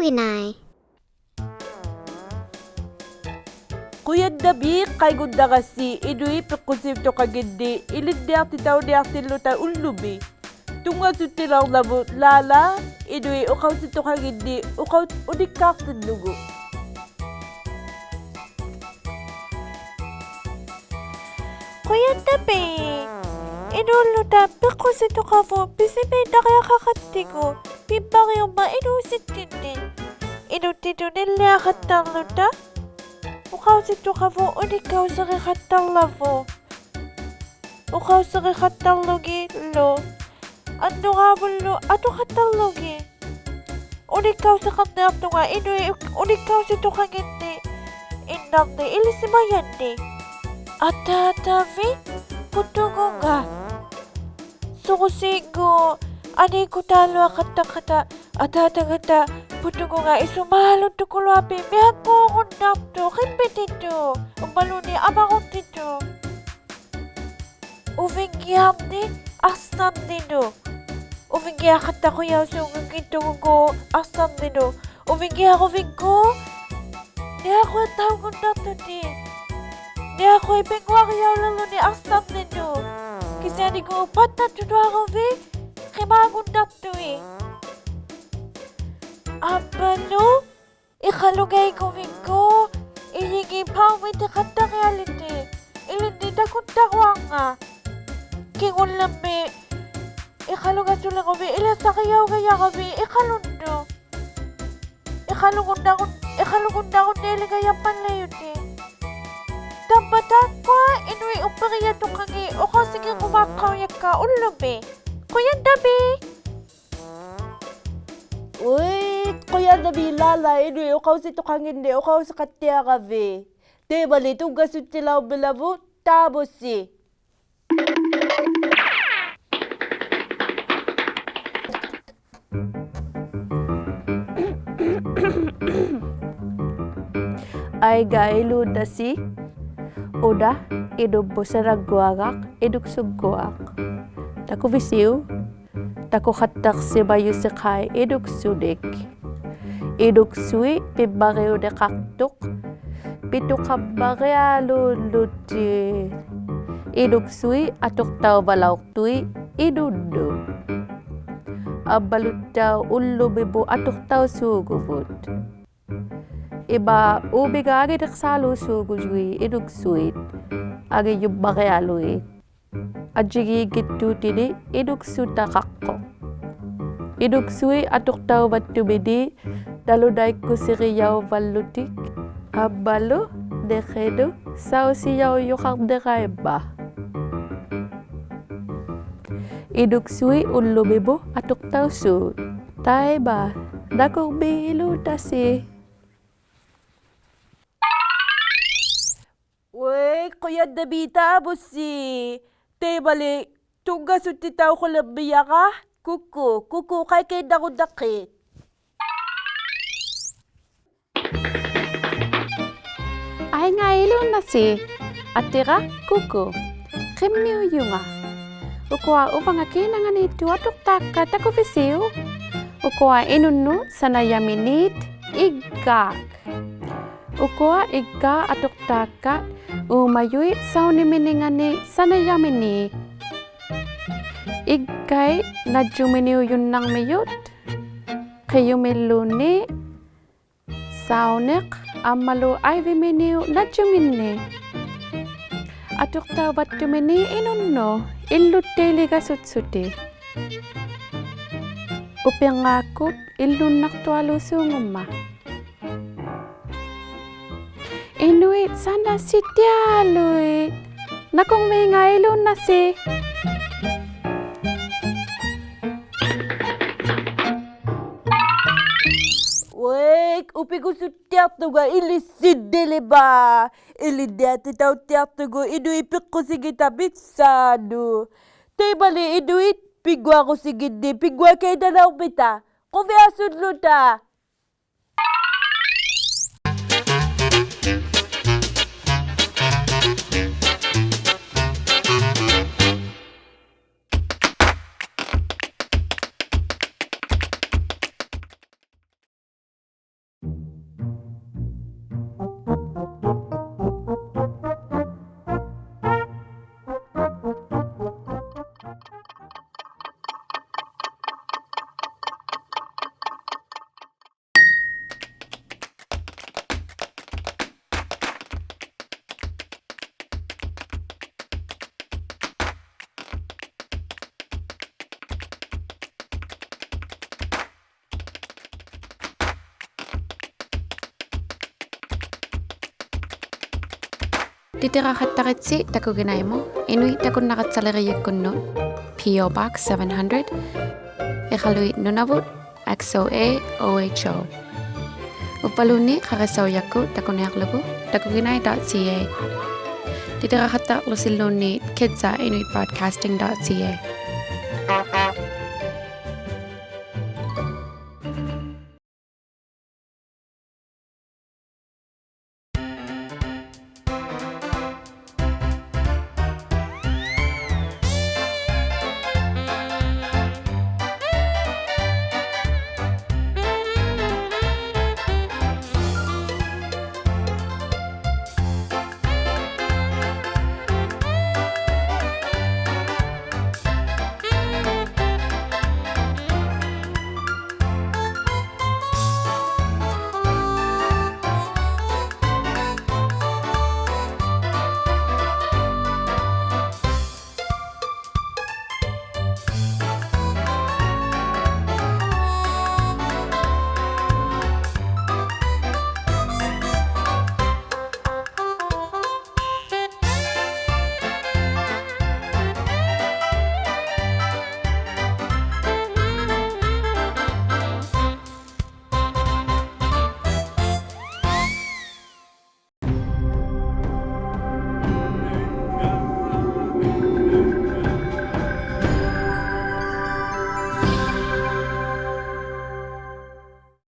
Inay. Kuya dabi kay gunda kasi idui pekusip to kagindi ilidyak titaw diak tilo ta ulubi. Tunga sutilaw labot lala idui ukaw sito kagindi ukaw udikak tinugo. Kuya dabi inulo ta pekusito ka po bisipita kaya kakatigo. Pibang ba inusit din. Inutito nila katang ta. Ukaw sito ka po unikaw sa katang lavo. Ukaw sa katang logi lo. Ando nga bulo ato katang logi. Unikaw sa katang to nga unikaw sito ka gindi. Indang na ilisimayan di. Atatavi putungo nga. Sukusigo. Ani ko talo kata atatagata putungo nga isumalon to kuluapi mihan ko kundap to kimpitito umbaluni amakot dito uvingiyam ni asam dito uvingiya kata ko yaw sungang kintungo ko asam dito uvingiya ko vingko ni ako tao kundap to di ni ako ipingwak yaw lalo ni asam dito kasi ani ko upat na tuto ako Kimagundap to eh. Abalo, ikalugay ko ko. Iligi pawit na katangyaliti. Ilindi na kuntakwa nga. Kingon lambi. Ikalugay sula ko bi. Ilasa kayaw kaya kami. Ikalundo. Ikalugunda ko nili kaya panlayot eh. Tapatan ko, inuwi upariya to kagi. O kasi kumakayak ka ulubi. Kuya dabi. Uy, kuya dabi lala idui ukaw sito kangindi ukaw sa katya kavi. Te bali tugas utilaw bilabo tabosi. Ay gailu dasi. Udah idub bosaragwagak iduk sugwak. Taku visiu, taku khatak si bayu sekai iduk sudik. Iduk sui pibariu de kaktuk, pitu kabare aluluti. Iduk sui atuk tau balauk tui idudu. Abalut tau ulu bibu atuk tau sugubut. Iba ubiga agi deksalu sugujui iduk suit, agi yubbare alui. Ajigi gitu tidi iduk suta kakko. Iduk sui atuk tau batu bedi dalu daiku siriyau valutik. Abalu dekhedu sau siyau yukak dekaiba. Iduk sui ulu bibu atuk tau su. Taiba dakuk bilu dasi. Weh, kuya dabita busi. Te bali, tugas uti tau ko labiya ka? Kuku, kay dakudakit. Ay nga ilo na si atira kuku. Kimiu yunga. Ukwa upang akina nga nito atuk taka taku visiu. Ukwa inunu sanayaminit igak. Ukwa igga atuk taka umayui sauni miningani sanayamini. Iggay najuminiu yunang miyut. Kayumiluni saunik amalu ay viminiu najumini. Atuk tau batumini inunno illutte liga sutsuti. Upingakut illunak tualu sungumma. Inuit sana sitialuit Nakong may nga ilun na si. Wek, upi ko sa teatro ga ilisidili ba? Ilidete tau teatro go idu ipik ko sige tabitsado. Tay bali idu pigwa ko sige di pigwa kay dalaw bita. Kuvya sudlo ta. Titirahattaritsi takuginaimu, inui takun nakatsalariyakkunnu, P.O. Box 700, Iqaluit Nunavut, XOA OHO. Upaluni qaqasawyakku takuneaqlugu takuginai.ca. Titirahattaqlusilluunni kids@inuitbroadcasting.ca.